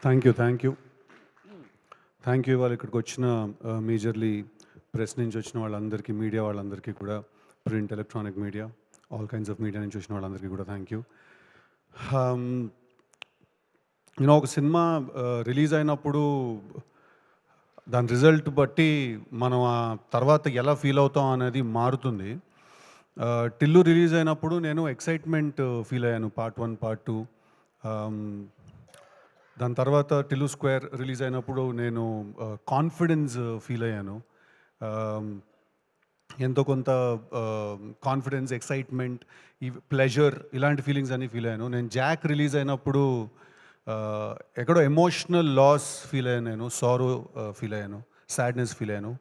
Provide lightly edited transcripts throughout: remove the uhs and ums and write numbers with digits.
Thank you. Thank you. Thank you. ఇవాళ ఇక్కడికి వచ్చిన మేజర్లీ ప్రెస్ నుంచి వచ్చిన వాళ్ళందరికీ, మీడియా వాళ్ళందరికీ కూడా, print, electronic media, all kinds of media నుంచి వచ్చిన వాళ్ళందరికీ కూడా థ్యాంక్ యూ. నేను ఒక సినిమా రిలీజ్ అయినప్పుడు దాని రిజల్ట్ బట్టి మనం ఆ తర్వాత ఎలా ఫీల్ అవుతాం అనేది మారుతుంది. టిల్లు రిలీజ్ అయినప్పుడు నేను ఎక్సైట్మెంట్ ఫీల్ అయ్యాను, పార్ట్ 1, పార్ట్ 2. దాని తర్వాత టిల్లు స్క్వేర్ రిలీజ్ అయినప్పుడు నేను కాన్ఫిడెన్స్ ఫీల్ అయ్యాను. ఎంతో కొంత కాన్ఫిడెన్స్, ఎక్సైట్మెంట్, ఈ ప్లెజర్, ఇలాంటి ఫీలింగ్స్ అన్నీ ఫీల్ అయ్యాను. నేను జాక్ రిలీజ్ అయినప్పుడు ఎక్కడో ఎమోషనల్ లాస్ ఫీల్ అయ్యాను, నేను సారో ఫీల్ అయ్యాను, సాడ్నెస్ ఫీల్ అయ్యాను.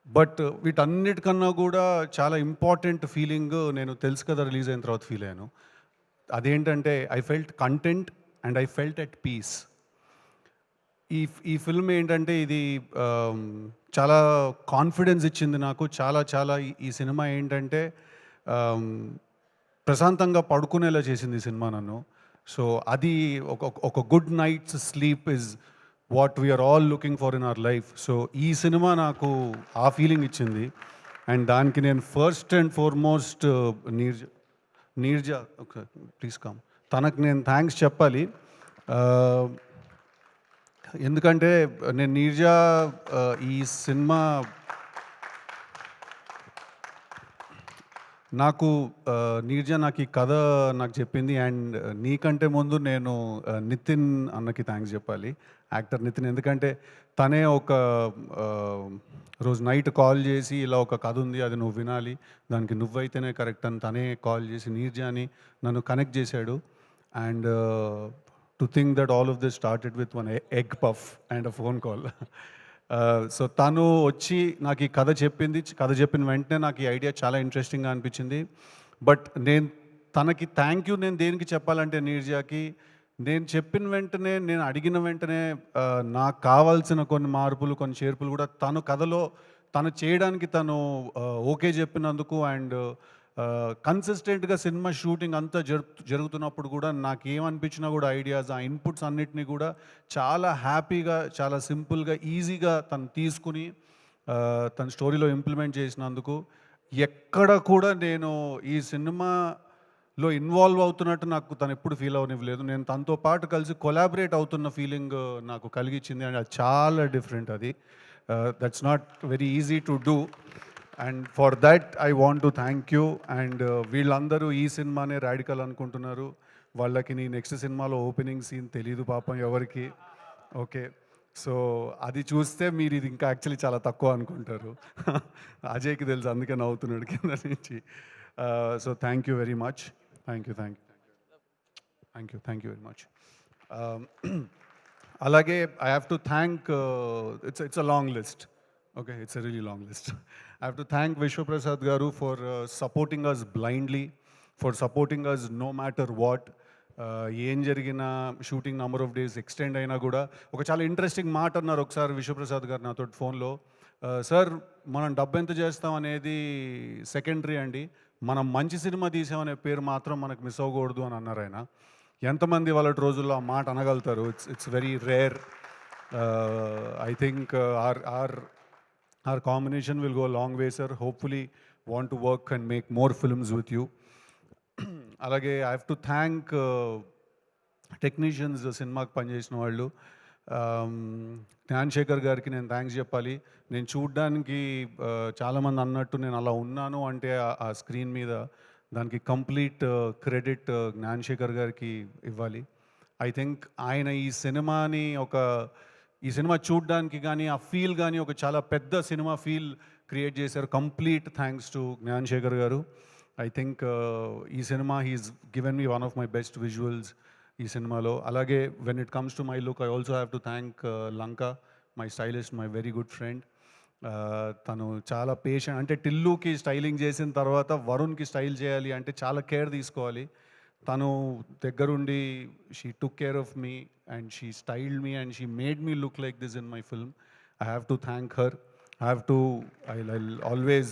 బట్ వీటన్నిటికన్నా కూడా చాలా ఇంపార్టెంట్ ఫీలింగ్ నేను తెలుసు కదా రిలీజ్ అయిన తర్వాత ఫీల్ అయ్యాను. అదేంటంటే I felt content and I felt at peace. ఈ ఈ ఫిల్మ్ ఏంటంటే ఇది చాలా కాన్ఫిడెన్స్ ఇచ్చింది నాకు. ఈ సినిమా ఏంటంటే ప్రశాంతంగా పడుకునేలా చేసింది ఈ సినిమా నన్ను. సో అది ఒక good night's sleep is what we are all looking for in our life. So ఈ సినిమా నాకు ఆ ఫీలింగ్ ఇచ్చింది. అండ్ దానికి నేను first and foremost Neerja please come, తనకు నేను థ్యాంక్స్ చెప్పాలి. ఎందుకంటే నేను నీర్జా ఈ సినిమా నీర్జా నాకు ఈ కథ నాకు చెప్పింది. అండ్ నీకంటే ముందు నేను నితిన్ అన్నకి థ్యాంక్స్ చెప్పాలి, యాక్టర్ నితిన్. ఎందుకంటే తనే ఒక రోజు నైట్ కాల్ చేసి ఇలా ఒక కథ ఉంది, అది నువ్వు వినాలి, దానికి నువ్వైతేనే కరెక్ట్ అని తనే కాల్ చేసి నీర్జాని నన్ను కనెక్ట్ చేశాడు. And to think that all of this started with one egg puff and a phone call. So తను వచ్చి నాకు ఈ కథ చెప్పింది. కథ చెప్పిన వెంటనే నాకు ఈ ఐడియా చాలా ఇంట్రెస్టింగ్గా అనిపించింది. బట్ నేను తనకి థ్యాంక్ యూ నేను దేనికి చెప్పాలంటే, నీర్జాకి నేను చెప్పిన వెంటనే, నేను అడిగిన వెంటనే నాకు కావాల్సిన కొన్ని మార్పులు, కొన్ని చేర్పులు కూడా తను కథలో తను చేయడానికి తను ఓకే చెప్పినందుకు. అండ్ కన్సిస్టెంట్గా సినిమా షూటింగ్ అంతా జరుగుతున్నప్పుడు కూడా నాకు ఏమనిపించినా కూడా ఐడియాస్, ఆ ఇన్పుట్స్ అన్నిటినీ కూడా చాలా హ్యాపీగా, చాలా సింపుల్గా, ఈజీగా తను తీసుకుని తన స్టోరీలో ఇంప్లిమెంట్ చేసినందుకు ఎక్కడ కూడా నేను ఈ సినిమాలో ఇన్వాల్వ్ అవుతున్నట్టు నాకు తను ఎప్పుడు ఫీల్ అవనివ్వలేదు. నేను తనతో పాటు కలిసి కొలాబరేట్ అవుతున్న ఫీలింగ్ నాకు కలిగించింది. అండ్ అది చాలా డిఫరెంట్. అది that's not very easy to do. And for that I want to thank you. And వీళ్ళందరూ ఈ సినిమానే రాడికల్ అనుకుంటున్నారు. వాళ్ళకి నీ నెక్స్ట్ సినిమాలో ఓపెనింగ్ సీన్ తెలీదు పాపం ఎవరికి. ఓకే, సో అది చూస్తే మీరు ఇది ఇంకా యాక్చువల్లీ చాలా తక్కువ అనుకుంటారు. అజయ్కి తెలుసు, అందుకే నవ్వుతున్నాడు కింద నుంచి. So thank you very much. Thank you very much. అలాగే I have to thank, it's a long list. Okay, it's a really long list. I have to thank Vishwa Prasad Garu for supporting us blindly, for supporting us no matter what. ఏం జరిగిన shooting number of days extend అయినా కూడా ఒక చాలా interesting మాట అన్నారు ఒకసారి విశ్వప్రసాద్ గారు నాతో ఫోన్లో. సార్, మనం డబ్బు ఎంత చేస్తాం అనేది సెకండరీ అండి, మనం మంచి సినిమా తీసామనే పేరు మాత్రం మనకు మిస్ అవ్వకూడదు అని అన్నారు ఆయన. ఎంతమంది వాళ్ళ రోజుల్లో ఆ మాట అనగలుగుతారు? It's very rare. I think our combination will go a long way, sir. Hopefully want to work and make more films with you. Alage I have to thank technicians సినిమాకి పనిచేసిన వాళ్ళు. జ్ఞాన్ శేఖర్ గారికి నేను థ్యాంక్స్ చెప్పాలి. నేను చూడ్డానికి చాలామంది అన్నట్టు నేను అలా ఉన్నాను అంటే ఆ స్క్రీన్ మీద దానికి కంప్లీట్ క్రెడిట్ జ్ఞాన్ శేఖర్ గారికి ఇవ్వాలి. ఐ థింక్ ఆయన ఈ సినిమా చూడ్డానికి కానీ ఆ ఫీల్ కానీ ఒక చాలా పెద్ద సినిమా ఫీల్ క్రియేట్ చేశారు. Complete thanks to Gnan Shekhar గారు. ఐ థింక్ ఈ cinema he's given me one of my best visuals ఈ సినిమాలో. అలాగే when it comes to my look, I also have to thank Lanka, my stylist, my very good friend. తను చాలా patient. అంటే టిల్లుకి styling చేసిన తర్వాత వరుణ్కి స్టైల్ చేయాలి అంటే చాలా కేర్ తీసుకోవాలి. తను దగ్గరుండి she took care of me and she styled me and she made me look like this in my film. I have to thank her. I'll always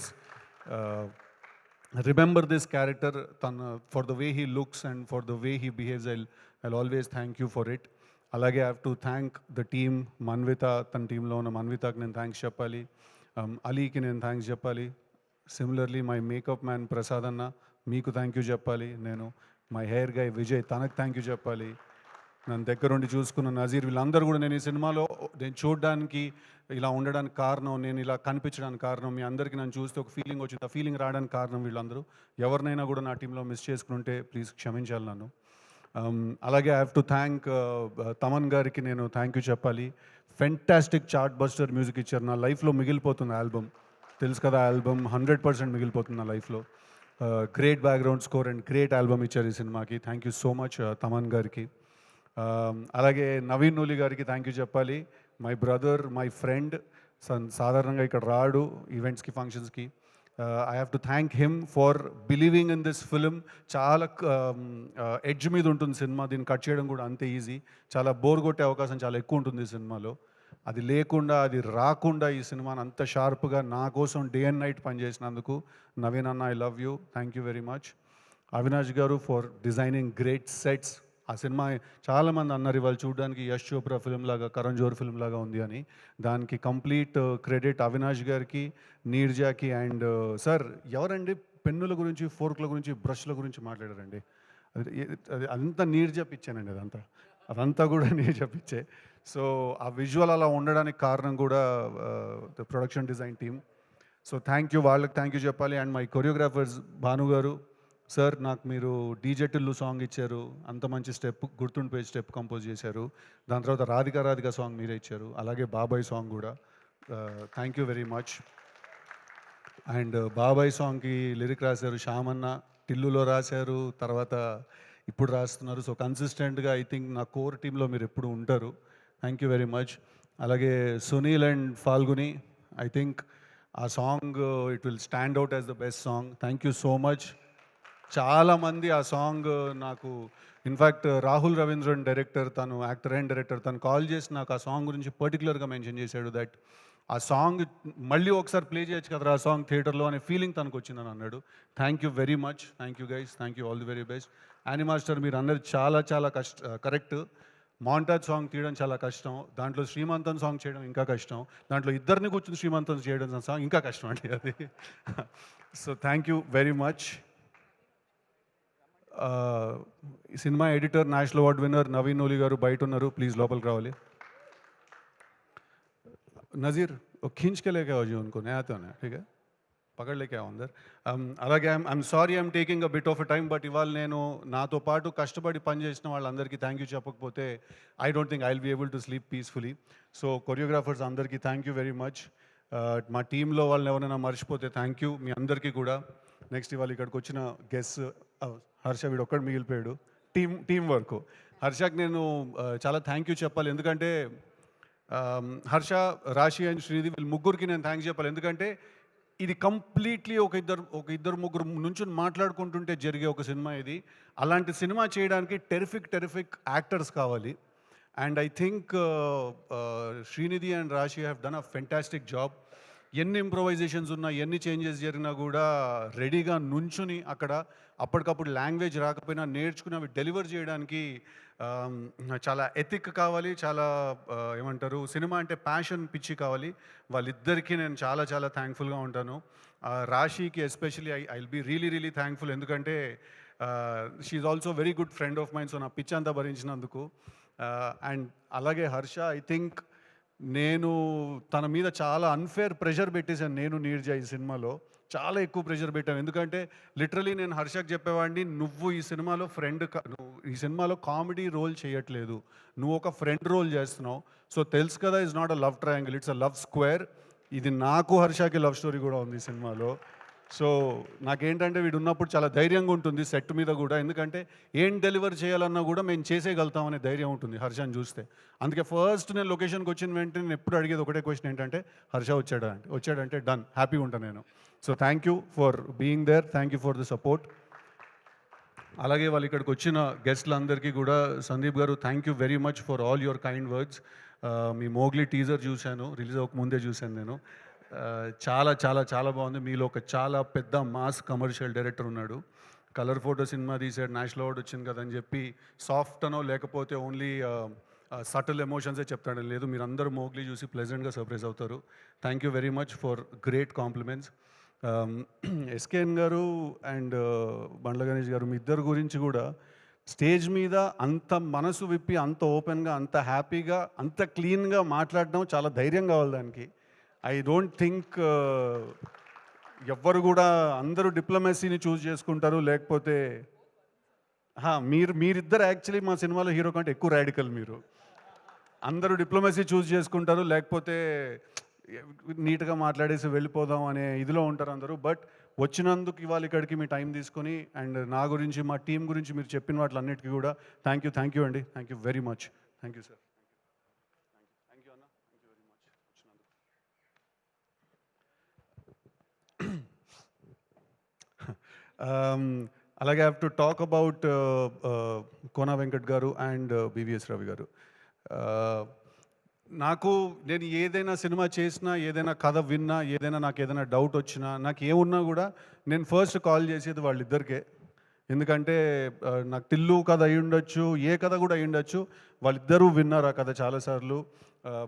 remember this character for the way he looks and for the way he behaves. I'll always thank you for it. అలాగే I have to thank the team. Manvitha, తన టీంలో ఉన్న మన్వితకి నేను thanks చెప్పాలి. అలీకి నేను thanks చెప్పాలి. Similarly my makeup man Prasad అన్న, మీకు థ్యాంక్ యూ చెప్పాలి నేను. మై హెయిర్ గై విజయ్, తనకు థ్యాంక్ యూ చెప్పాలి. నన్ను దగ్గరుండి చూసుకున్న నజీర్, వీళ్ళందరూ కూడా నేను ఈ సినిమాలో నేను చూడడానికి ఇలా ఉండడానికి కారణం, నేను ఇలా కనిపించడానికి కారణం, మీ అందరికీ నన్ను చూస్తే ఒక ఫీలింగ్ వచ్చింది. ఆ ఫీలింగ్ రావడానికి కారణం వీళ్ళందరూ. ఎవరినైనా కూడా నా టీంలో మిస్ చేసుకుంటే ప్లీజ్ క్షమించాలి నన్ను. అలాగే I have to thank Thaman గారికి నేను థ్యాంక్ యూ చెప్పాలి. ఫెంటాస్టిక్ చార్ట్ బస్టర్ మ్యూజిక్ ఇచ్చారు. నా లైఫ్లో మిగిలిపోతుంది ఆల్బమ్, తెలుసు కదా, ఆల్బమ్ 100% మిగిలిపోతుంది నా లైఫ్లో. Great background score and great album ఇచ్చారు ఈ సినిమాకి. Thank you so much Thaman గారికి. అలాగే నవీన్ నూలి గారికి థ్యాంక్ యూ చెప్పాలి. My brother, my friend. సాధారణంగా ఇక్కడ రాడు ఈవెంట్స్కి, ఫంక్షన్స్కి. I have to thank him for believing in this film. చాలా ఎడ్జ్ మీద ఉంటుంది సినిమా, దీన్ని కట్ చేయడం కూడా అంతే ఈజీ. చాలా బోర్ కొట్టే అవకాశం చాలా ఎక్కువ ఉంటుంది ఈ సినిమాలో. అది లేకుండా, అది రాకుండా ఈ సినిమాని అంత షార్ప్గా నా కోసం డే అండ్ నైట్ పనిచేసినందుకు నవీన్ అన్న, I love you, thank you very much. Avinash గారు ఫర్ డిజైనింగ్ గ్రేట్ సెట్స్. ఆ సినిమా చాలామంది అన్నారు ఇవాళ చూడడానికి యష్ చోప్రా ఫిల్మ్ లాగా, కరణ్ జోహర్ ఫిల్మ్ లాగా ఉంది అని. దానికి కంప్లీట్ క్రెడిట్ అవినాష్ గారికి, నీర్జాకి. అండ్ సార్, ఎవరండి పెన్నుల గురించి, ఫోర్క్ల గురించి, బ్రష్ల గురించి మాట్లాడారండి? అది అంతా నీర్జా పిచ్చానండి. అదంతా కూడా నీర్జా పిచ్చే. సో ఆ విజువల్ అలా ఉండడానికి కారణం కూడా the production design team. So thank you, వాళ్ళకి థ్యాంక్ యూ చెప్పాలి. అండ్ మై కొరియోగ్రాఫర్స్ భాను గారు, సార్ నాకు మీరు డీజే టిల్లు సాంగ్ ఇచ్చారు, అంత మంచి స్టెప్, గుర్తుండిపోయే స్టెప్ కంపోజ్ చేశారు. దాని తర్వాత రాధికా రాధికా సాంగ్ మీరే ఇచ్చారు, అలాగే బాబాయ్ సాంగ్ కూడా. Thank you very much. And బాబాయ్ సాంగ్కి లిరిక్ రాశారు శ్యామన్న, టిల్లులో రాశారు, తర్వాత ఇప్పుడు రాస్తున్నారు. సో కన్సిస్టెంట్గా ఐ థింక్ నా కోర్ టీంలో మీరు ఎప్పుడు ఉంటారు. Thank you very much. అలాగే Sunil and Falguni, I think ఆ song it will stand out as the best song. Thank you so much. చాలామంది ఆ సాంగ్ నాకు, ఇన్ఫ్యాక్ట్ రాహుల్ రవీంద్రన్ డైరెక్టర్, తను యాక్టర్ అండ్ డైరెక్టర్, తను కాల్ చేసి నాకు ఆ సాంగ్ గురించి పర్టికులర్గా మెన్షన్ చేశాడు. దట్ ఆ సాంగ్ మళ్ళీ ఒకసారి ప్లే చేయొచ్చు కదా ఆ సాంగ్ థియేటర్లో అనే ఫీలింగ్ తనకు వచ్చిందని అన్నాడు. Thank you very much. Thank you guys, thank you, all the very best. Annie Master, మీరు అన్నది చాలా చాలా కరెక్ట్. మాంటాజ్ సాంగ్ తీయడం చాలా కష్టం, దాంట్లో శ్రీమంతం సాంగ్ చేయడం ఇంకా కష్టం, దాంట్లో ఇద్దరిని కూర్చుని శ్రీమంతం చేయడం సాంగ్ ఇంకా కష్టం అండి అది. So thank you very much. Cinema editor, national award winner Naveen Nooli గారు బయట ఉన్నారు, ప్లీజ్ లోపలికి రావాలి. नज़ीर वो खींच के लेके आओ जी उनको, नहीं आते होने, ठीक है, పకడ్ లేకే అందరు. అలాగే I'm sorry I'm taking a bit of a time, but ఇవాళ నేను నాతో పాటు కష్టపడి పనిచేసిన వాళ్ళందరికీ థ్యాంక్ యూ చెప్పకపోతే I don't think I will be able to sleep peacefully. So choreographers అందరికీ థ్యాంక్ యూ వెరీ మచ్. మా టీంలో వాళ్ళని ఎవరైనా మర్చిపోతే థ్యాంక్ యూ మీ అందరికీ కూడా. నెక్స్ట్ ఇవాళ ఇక్కడికి వచ్చిన గెస్ట్ హర్ష, వీడు ఒక్కడు మిగిలిపోయాడు. Team work. హర్షకి నేను చాలా థ్యాంక్ యూ చెప్పాలి, ఎందుకంటే హర్ష, రాశి అండ్ శ్రీది, వీళ్ళు ముగ్గురికి నేను థ్యాంక్స్ చెప్పాలి. ఎందుకంటే ఇది కంప్లీట్లీ ఒక ఇద్దరు ముగ్గురు నుంచి మాట్లాడుకుంటుంటే జరిగే ఒక సినిమా ఇది. అలాంటి సినిమా చేయడానికి టెరిఫిక్ యాక్టర్స్ కావాలి. And I think Srinidhi and Raashi have done a fantastic job. ఎన్ని ఇంప్రొవైజేషన్స్ ఉన్నా, ఎన్ని చేంజెస్ జరిగినా కూడా రెడీగా నుంచుని అక్కడ అప్పటికప్పుడు లాంగ్వేజ్ రాకపోయినా నేర్చుకుని అవి డెలివర్ చేయడానికి చాలా ఎథిక్ కావాలి, చాలా ఏమంటారు, సినిమా అంటే ప్యాషన్, పిచ్చి కావాలి. వాళ్ళిద్దరికీ నేను చాలా చాలా థ్యాంక్ఫుల్గా ఉంటాను. రాశికి especially I will be really thankful, ఎందుకంటే she also very good friend of mind. So నా పిచ్చి అంతా భరించినందుకు. అండ్ అలాగే హర్ష, ఐ థింక్ నేను తన మీద చాలా అన్ఫేర్ ప్రెషర్ పెట్టేశాను. నేను నీర్జా ఈ సినిమాలో చాలా ఎక్కువ ప్రెషర్ పెట్టాను, ఎందుకంటే లిటరలీ నేను హర్షకి చెప్పేవాడిని, నువ్వు ఈ సినిమాలో నువ్వు ఈ సినిమాలో కామెడీ రోల్ చేయట్లేదు, నువ్వు ఒక ఫ్రెండ్ రోల్ చేస్తున్నావు. సో తెలుసు కదా, it's not a love triangle, it's a love square. ఇది నాకు హర్షకి లవ్ స్టోరీ కూడా ఉంది ఈ సినిమాలో. సో నాకేంటంటే వీడు ఉన్నప్పుడు చాలా ధైర్యంగా ఉంటుంది సెట్ మీద కూడా, ఎందుకంటే ఏం డెలివర్ చేయాలన్నా కూడా మేము చేసేయగలుగుతామనే ధైర్యం ఉంటుంది హర్షని చూస్తే. అందుకే ఫస్ట్ నేను లొకేషన్కి వచ్చిన వెంటనే నేను ఎప్పుడు అడిగేది ఒకటే క్వశ్చన్ ఏంటంటే, హర్ష వచ్చాడంటే డన్, హ్యాపీగా ఉంటాను నేను. So thank you for being there, thank you for the support. అలాగే వాళ్ళు ఇక్కడికి వచ్చిన గెస్ట్లందరికీ కూడా, సందీప్ గారు thank you very much for all your kind words. మీ మోగ్లీ టీజర్ చూశాను, రిలీజ్ అవ్వక ముందే చూశాను నేను. చాలా చాలా చాలా బాగుంది. మీలో ఒక చాలా పెద్ద మాస్ కమర్షియల్ డైరెక్టర్ ఉన్నాడు. కలర్ ఫోటో సినిమా తీసాడు, నేషనల్ అవార్డు వచ్చింది కదని చెప్పి సాఫ్ట్ అనో లేకపోతే ఓన్లీ సటిల్ ఎమోషన్సే చెప్తాడు. లేదు మీరందరూ మోగ్లీ చూసి ప్లెజెంట్గా సర్ప్రైజ్ అవుతారు. Thank you very much for great compliments. SKN గారు అండ్ బండ్ల గణేష్ గారు మీ ఇద్దరు గురించి కూడా స్టేజ్ మీద అంత మనసు విప్పి అంత ఓపెన్గా అంత హ్యాపీగా అంత క్లీన్గా మాట్లాడడం చాలా ధైర్యం కావాలి దానికి. ఐ డోంట్ థింక్ ఎవ్వరు కూడా అందరూ డిప్లొమసీని చూస్ చేసుకుంటారు. లేకపోతే మీరిద్దరు యాక్చువల్లీ మా సినిమాలో హీరో కంటే ఎక్కువ రాడికల్ మీరు. అందరూ డిప్లొమసీ చూస్ చేసుకుంటారు. లేకపోతే నీట్గా మాట్లాడేసి వెళ్ళిపోదాం అనే ఇదిలో ఉంటారు అందరూ. బట్ వచ్చినందుకు ఇవాళ ఇక్కడికి మీ టైం తీసుకొని అండ్ నా గురించి మా టీం గురించి మీరు చెప్పిన వాటిలన్నిటికీ కూడా థ్యాంక్ యూ అండి. Thank you very much. Thank you sir. Thank you అన్న. థ్యాంక్ యూ వెరీ మచ్ వచ్చినందుకు. అలాగే have to talk about Kona Venkat గారు అండ్ బివిఎస్ రవి గారు. నేను ఏదైనా సినిమా చేసినా, ఏదైనా కథ విన్నా, ఏదైనా నాకు ఏదైనా డౌట్ వచ్చినా, నాకు ఏమున్నా కూడా నేను ఫస్ట్ కాల్ చేసేది వాళ్ళిద్దరికే. ఎందుకంటే నాకు టిల్లు కథ అయి ఉండొచ్చు, ఏ కథ కూడా అయి ఉండొచ్చు, వాళ్ళిద్దరూ విన్నారు ఆ కథ చాలాసార్లు.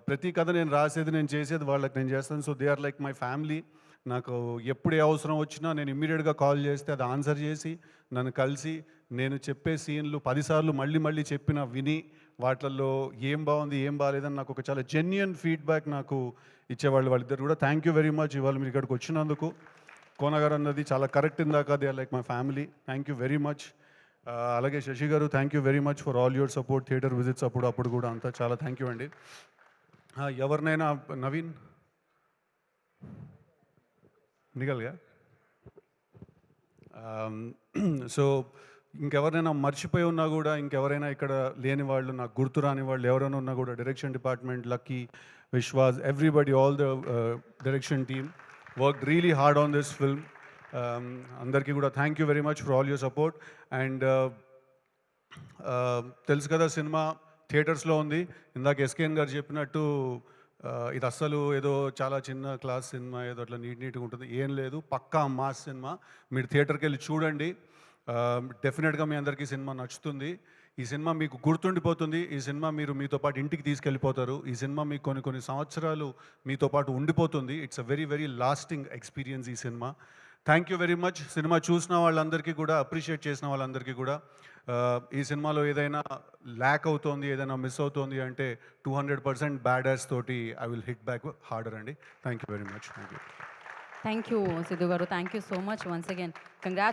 ప్రతి కథ నేను రాసేది, నేను చేసేది వాళ్ళకి నేను చేస్తాను. So they are like my family. నాకు ఎప్పుడు ఏ అవసరం వచ్చినా నేను ఇమ్మీడియట్గా కాల్ చేస్తే అది ఆన్సర్ చేసి నన్ను కలిసి నేను చెప్పే సీన్లు 10 సార్లు మళ్ళీ చెప్పిన విని వాటిల్లో ఏం బాగుంది ఏం బాగాలేదని నాకు ఒక చాలా జెన్యున్ ఫీడ్బ్యాక్ నాకు ఇచ్చేవాళ్ళు వాళ్ళిద్దరు కూడా. థ్యాంక్ యూ వెరీ మచ్ ఇవాళ మీరు ఇక్కడికి వచ్చినందుకు. కోన గారు అన్నది చాలా కరెక్ట్. ఇందాక they are like my family. Thank you very much. అలాగే శశి గారు thank you very much for all your support. Theatre visits అప్పుడు కూడా అంతా చాలా థ్యాంక్ యూ అండి. ఎవరినైనా నవీన్ నిగల్గా సో ఇంకెవరైనా మర్చిపోయి ఉన్నా కూడా, ఇంకెవరైనా ఇక్కడ లేని వాళ్ళు, నాకు గుర్తు రాని వాళ్ళు ఎవరైనా ఉన్నా కూడా, direction department, lucky, Vishwas, everybody, all the direction team work really hard on this film. అందరికీ కూడా thank you very much for all your support. And తెలుసు కదా సినిమా థియేటర్స్లో ఉంది. ఇందాక ఎస్కేఎన్ గారు చెప్పినట్టు ఇది అస్సలు ఏదో చాలా చిన్న క్లాస్ సినిమా, ఏదో అట్లా నీట్గా ఉంటుంది, ఏం లేదు. పక్కా మాస్ సినిమా. మీరు థియేటర్కి వెళ్ళి చూడండి. డెఫినెట్గా మీ అందరికీ సినిమా నచ్చుతుంది. ఈ సినిమా మీకు గుర్తుండిపోతుంది. ఈ సినిమా మీరు మీతో పాటు ఇంటికి తీసుకెళ్ళిపోతారు. ఈ సినిమా మీకు కొన్ని సంవత్సరాలు మీతో పాటు ఉండిపోతుంది. It's a very very lasting experience ఈ cinema. Thank you very much. Cinema చూసిన వాళ్ళందరికీ కూడా, అప్రిషియేట్ చేసిన వాళ్ళందరికీ కూడా. ఈ సినిమాలో ఏదైనా ల్యాక్ అవుతోంది, ఏదైనా మిస్ అవుతోంది అంటే 200% బ్యాడ్ యాస్ తోటి I will hit back harder అండి. Thank you very much. Thank you Siddhu గారు. Thank you so much once again. Congratulations.